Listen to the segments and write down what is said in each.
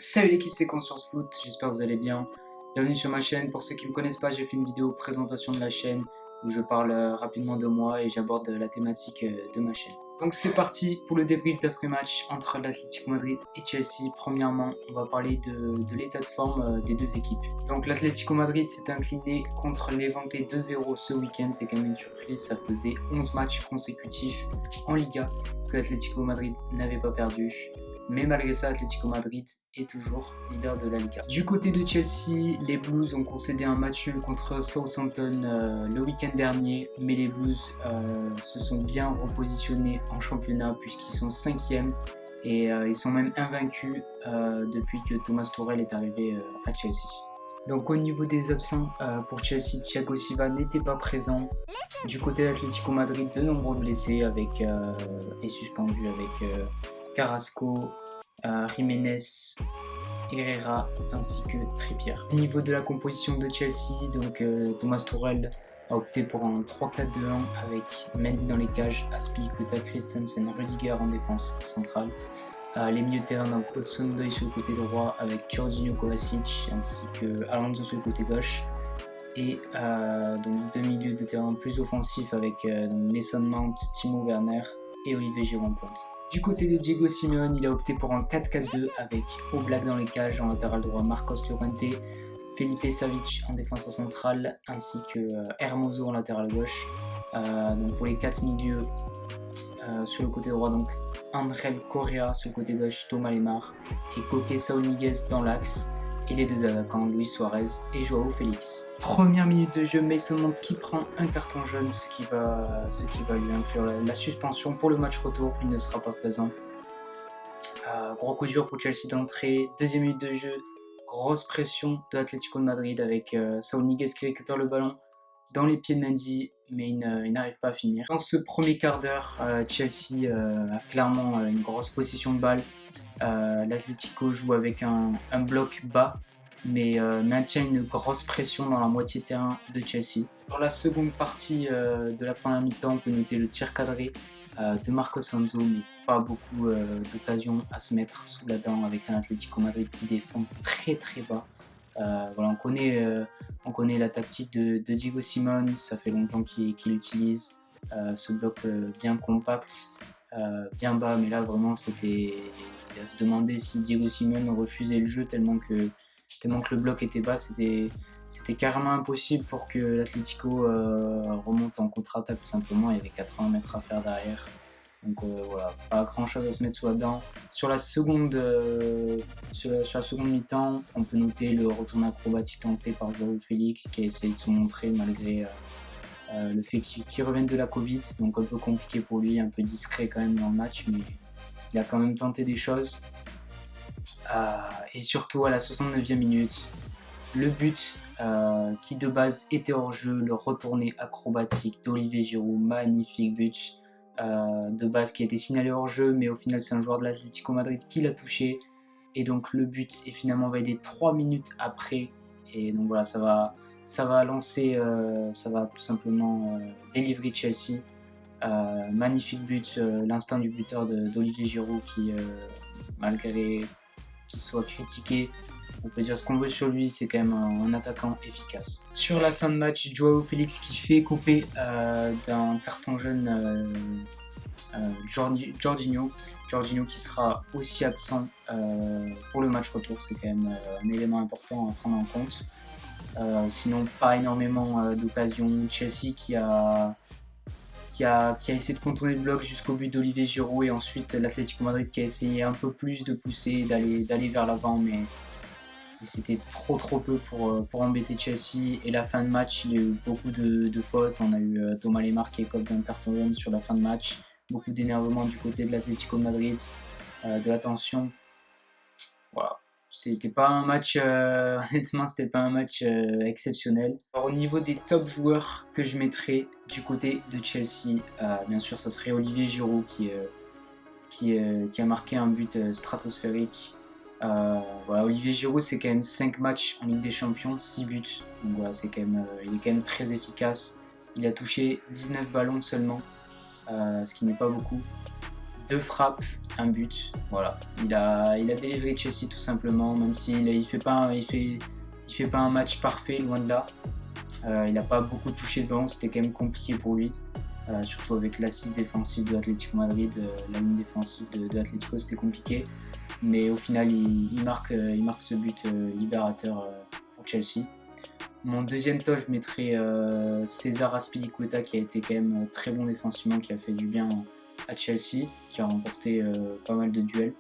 Salut l'équipe, c'est Conscience Foot, j'espère que vous allez bien. Bienvenue sur ma chaîne. Pour ceux qui ne me connaissent pas, j'ai fait une vidéo présentation de la chaîne où je parle rapidement de moi et j'aborde la thématique de ma chaîne. Donc c'est parti pour le débrief d'après-match entre l'Atlético Madrid et Chelsea. Premièrement, on va parler de l'état de forme des deux équipes. Donc l'Atlético Madrid s'est incliné contre Levante 2-0 ce week-end, c'est quand même une surprise. Ça faisait 11 matchs consécutifs en Liga que l'Atlético Madrid n'avait pas perdu. Mais malgré ça, Atlético Madrid est toujours leader de la Liga. Du côté de Chelsea, les Blues ont concédé un match nul contre Southampton le week-end dernier, mais les Blues se sont bien repositionnés en championnat puisqu'ils sont 5e et ils sont même invaincus depuis que Thomas Tuchel est arrivé à Chelsea. Donc au niveau des absents pour Chelsea, Thiago Silva n'était pas présent. Du côté d'Atlético Madrid, de nombreux blessés et suspendus avec Carrasco, Jiménez, Herrera ainsi que Trippier. Au niveau de la composition de Chelsea, donc Thomas Tuchel a opté pour un 3-4-2-1 avec Mendy dans les cages, Azpilicueta, Christensen, Rudiger en défense centrale. Les milieux de terrain, donc Hudson-Odoi sur le côté droit avec Jorginho, Kovacic ainsi que Alonso sur le côté gauche. Et donc deux milieux de terrain plus offensifs avec Mason Mount, Timo Werner et Olivier Giroud en pointe. Du côté de Diego Simeone, il a opté pour un 4-4-2 avec Oblak dans les cages, en latéral droit Marcos Llorente, Felipe Savic en défenseur centrale ainsi que Hermoso en latéral gauche. Donc pour les 4 milieux sur le côté droit, donc Angel Correa sur le côté gauche, Thomas Lemar et Koke Saúl dans l'axe. Et les deux attaquants, Luis Suarez et Joao Félix. Première minute de jeu, Mason Mount qui prend un carton jaune, ce qui va lui inclure la suspension pour le match retour. Il ne sera pas présent. Gros coup dur pour Chelsea d'entrée. Deuxième minute de jeu, grosse pression de l'Atlético de Madrid avec Saúl Ñíguez qui récupère le ballon dans les pieds de Mendy, mais il n'arrive pas à finir. Dans ce premier quart d'heure, Chelsea a clairement une grosse possession de balle. L'Atlético joue avec un bloc bas, mais maintient une grosse pression dans la moitié de terrain de Chelsea. Dans la seconde partie de la première mi-temps, on peut noter le tir cadré de Marcos Alonso, mais pas beaucoup d'occasions à se mettre sous la dent avec un Atlético Madrid qui défend très très bas. Voilà, on connaît la tactique de Diego Simeone, ça fait longtemps qu'il utilise ce bloc bien compact, bien bas, mais là vraiment c'était à se demander si Diego Simeone refusait le jeu tellement que le bloc était bas, c'était carrément impossible pour que l'Atlético remonte en contre-attaque tout simplement. Il y avait 80 mètres à faire derrière. Donc voilà, pas grand chose à se mettre sous la dent. Sur la seconde mi-temps, on peut noter le retour acrobatique tenté par Joao Félix qui a essayé de se montrer malgré le fait qu'il revienne de la Covid. Donc un peu compliqué pour lui, un peu discret quand même dans le match, mais il a quand même tenté des choses. Et surtout à la 69e minute, le but qui de base était hors jeu, le retourné acrobatique d'Olivier Giroud, magnifique but de base qui a été signalé hors jeu, mais au final c'est un joueur de l'Atlético Madrid qui l'a touché, et donc le but est finalement validé 3 minutes après, et donc voilà, ça va lancer, ça va tout simplement délivrer Chelsea. Magnifique but, l'instinct du buteur d'Olivier Giroud qui, malgré qu'il soit critiqué, on peut dire ce qu'on veut sur lui, c'est quand même un attaquant efficace. Sur la fin de match, Joao Félix qui fait couper d'un carton jaune Jorginho qui sera aussi absent pour le match retour, c'est quand même un élément important à prendre en compte. Sinon, pas énormément d'occasions. Chelsea qui a essayé de contourner le bloc jusqu'au but d'Olivier Giroud, et ensuite l'Atlético Madrid qui a essayé un peu plus de pousser, d'aller vers l'avant, mais c'était trop peu pour embêter Chelsea. Et la fin de match, il y a eu beaucoup de fautes. On a eu Thomas Lemar qui écope d'un carton jaune sur la fin de match, beaucoup d'énervement du côté de l'Atlético de Madrid, de la tension. Voilà. C'était pas un match, honnêtement, c'était pas un match exceptionnel. Alors, au niveau des top joueurs que je mettrais du côté de Chelsea, bien sûr, ça serait Olivier Giroud qui a marqué un but stratosphérique. Voilà, Olivier Giroud, c'est quand même 5 matchs en Ligue des Champions, 6 buts. Donc voilà, il est quand même très efficace. Il a touché 19 ballons seulement, ce qui n'est pas beaucoup. 2 frappes, un but. Voilà, il a délivré Chelsea tout simplement, même s'il fait pas un match parfait, loin de là. Il n'a pas beaucoup touché de ballon, c'était quand même compliqué pour lui. Surtout avec l'assise défensive de l'Atlético Madrid, la ligne défensive de l'Atlético, c'était compliqué. Mais au final, il marque ce but libérateur pour Chelsea. Mon deuxième top, je mettrais César Azpilicueta, qui a été quand même très bon défensivement, qui a fait du bien à Chelsea, qui a remporté pas mal de duels.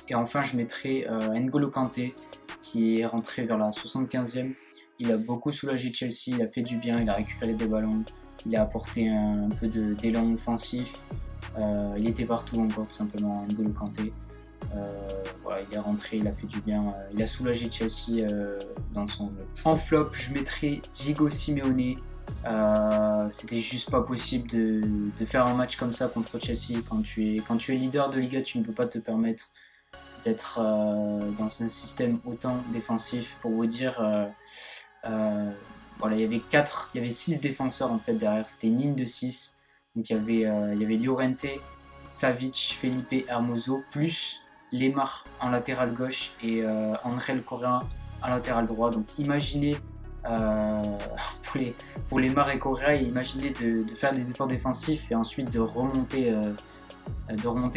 Et enfin, je mettrais N'Golo Kanté, qui est rentré vers la 75e. Il a beaucoup soulagé Chelsea, il a fait du bien, il a récupéré des ballons, il a apporté un peu d'élan offensif. Il était partout encore, tout simplement, N'Golo Kanté. Voilà, il est rentré, il a fait du bien, il a soulagé Chelsea dans son jeu. En flop, je mettrais Diego Simeone. C'était juste pas possible de faire un match comme ça contre Chelsea. Quand tu es leader de Liga, tu ne peux pas te permettre d'être dans un système autant défensif. Pour vous dire, voilà, il y avait 6 défenseurs en fait derrière, c'était une ligne de 6. Donc il y avait Llorente, Savic, Felipe, Hermoso, plus Lemar en latéral gauche et Angel Correa en latéral droit. Donc imaginez pour Lemar et Correa, imaginez de faire des efforts défensifs et ensuite de remonter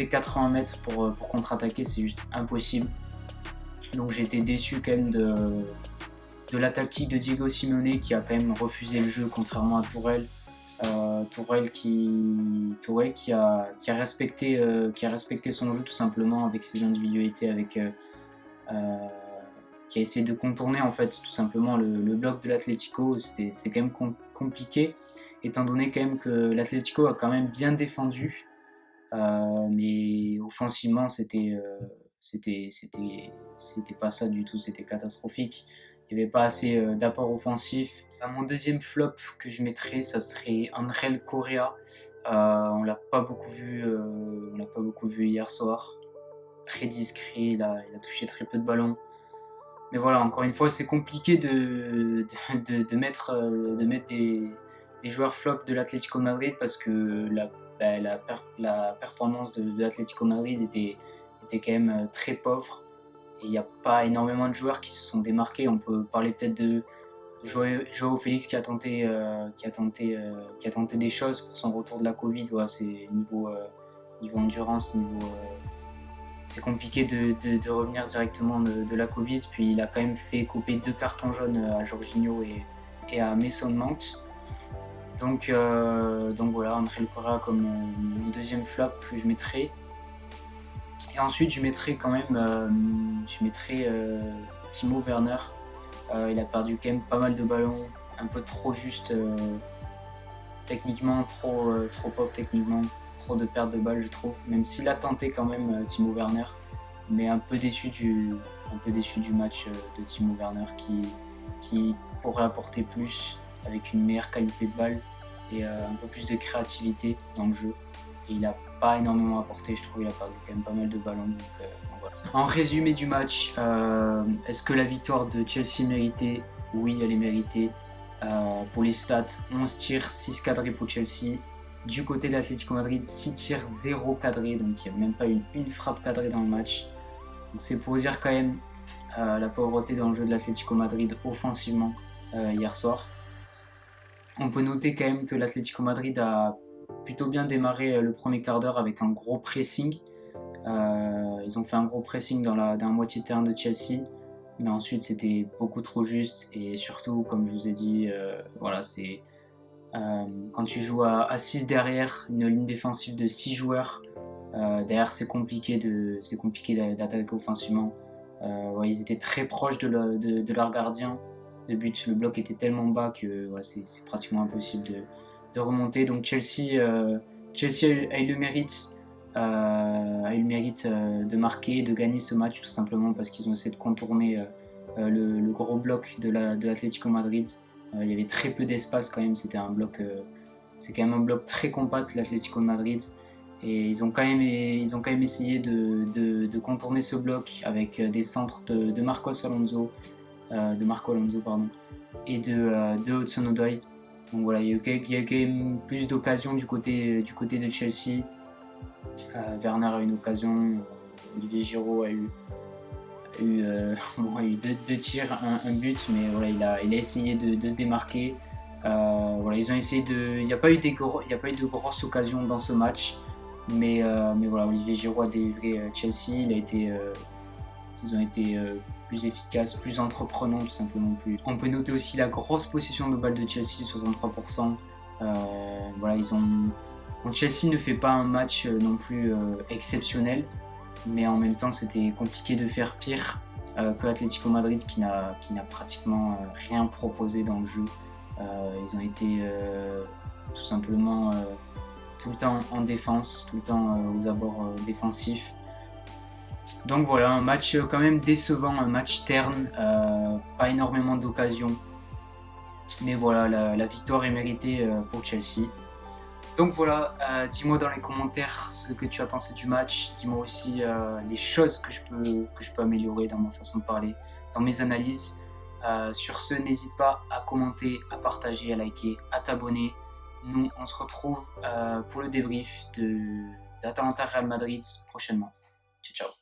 80 mètres pour contre-attaquer, c'est juste impossible. Donc j'ai été déçu quand même de la tactique de Diego Simeone, qui a quand même refusé le jeu contrairement à Tourelle. Tourelle qui a respecté son jeu tout simplement avec ses individualités, qui a essayé de contourner en fait tout simplement le bloc de l'Atlético. C'est quand même compliqué étant donné quand même que l'Atlético a quand même bien défendu, mais offensivement c'était pas ça du tout, c'était catastrophique. Il n'y avait pas assez d'apport offensif. Mon deuxième flop que je mettrais, ça serait Angel Correa. On l'a pas beaucoup vu hier soir. Très discret, il a touché très peu de ballons. Mais voilà, encore une fois, c'est compliqué de mettre des joueurs flop de l'Atlético Madrid, parce que la performance de l'Atlético Madrid était quand même très pauvre. Et il n'y a pas énormément de joueurs qui se sont démarqués. On peut parler peut-être de Joao Félix qui a tenté des choses pour son retour de la Covid. Voilà, c'est niveau endurance, c'est compliqué de revenir directement de la Covid. Puis il a quand même fait couper 2 cartons jaunes à Jorginho et à Mason Mount. Donc voilà, Angel Correa comme mon deuxième flop que je mettrais. Et ensuite, je mettrais quand même Timo Werner. Il a perdu quand même pas mal de ballons, un peu trop juste techniquement, trop pauvre techniquement, trop de pertes de balles je trouve. Même s'il a tenté quand même Timo Werner, mais un peu déçu du match de Timo Werner qui pourrait apporter plus avec une meilleure qualité de balle et un peu plus de créativité dans le jeu. Et il n'a pas énormément apporté, je trouve. Il a perdu quand même pas mal de ballons. Donc voilà. En résumé du match, est-ce que la victoire de Chelsea est méritée ? Oui, elle est méritée. Pour les stats, 11 tirs, 6 cadrés pour Chelsea. Du côté de l'Atlético Madrid, 6 tirs, 0 cadrés. Donc il n'y a même pas une frappe cadrée dans le match. Donc c'est pour dire quand même la pauvreté dans le jeu de l'Atlético Madrid offensivement hier soir. On peut noter quand même que l'Atlético Madrid a plutôt bien démarré le premier quart d'heure avec un gros pressing. Ils ont fait un gros pressing dans la moitié de terrain de Chelsea, mais ensuite c'était beaucoup trop juste. Et surtout, comme je vous ai dit, voilà, c'est quand tu joues à 6 derrière, une ligne défensive de 6 joueurs, derrière c'est compliqué d'attaquer offensivement. Ouais, ils étaient très proches de leur gardien de but. Le bloc était tellement bas que ouais, c'est pratiquement impossible de remonter. Donc Chelsea a eu le mérite de marquer, de gagner ce match tout simplement parce qu'ils ont essayé de contourner le gros bloc de l'Atlético Madrid. Il y avait très peu d'espace quand même. C'est quand même un bloc très compact, l'Atlético Madrid. Et ils ont quand même essayé de contourner ce bloc avec des centres de Marco Alonso et de Hudson-Odoi. Donc voilà, il y a eu quand même plus d'occasions du côté de Chelsea. Werner a eu une occasion, Olivier Giroud a eu bon, il y a eu deux tirs, un but, mais voilà, il a essayé de se démarquer. Voilà, ils ont essayé il n'y a pas eu de grosses occasions dans ce match, mais voilà, Olivier Giroud a délivré Chelsea. Ils ont été plus efficaces, plus entreprenants tout simplement. On peut noter aussi la grosse possession de balle de Chelsea, 63%. Voilà, bon, Chelsea ne fait pas un match non plus exceptionnel, mais en même temps c'était compliqué de faire pire que l'Atlético Madrid qui n'a pratiquement rien proposé dans le jeu. Ils ont été tout simplement tout le temps en défense, tout le temps aux abords défensifs. Donc voilà, un match quand même décevant, un match terne, pas énormément d'occasions. Mais voilà, la victoire est méritée pour Chelsea. Donc voilà, dis-moi dans les commentaires ce que tu as pensé du match. Dis-moi aussi les choses que je peux améliorer dans ma façon de parler, dans mes analyses. Sur ce, n'hésite pas à commenter, à partager, à liker, à t'abonner. Nous, on se retrouve pour le débrief d'Atalanta Real Madrid prochainement. Ciao, ciao.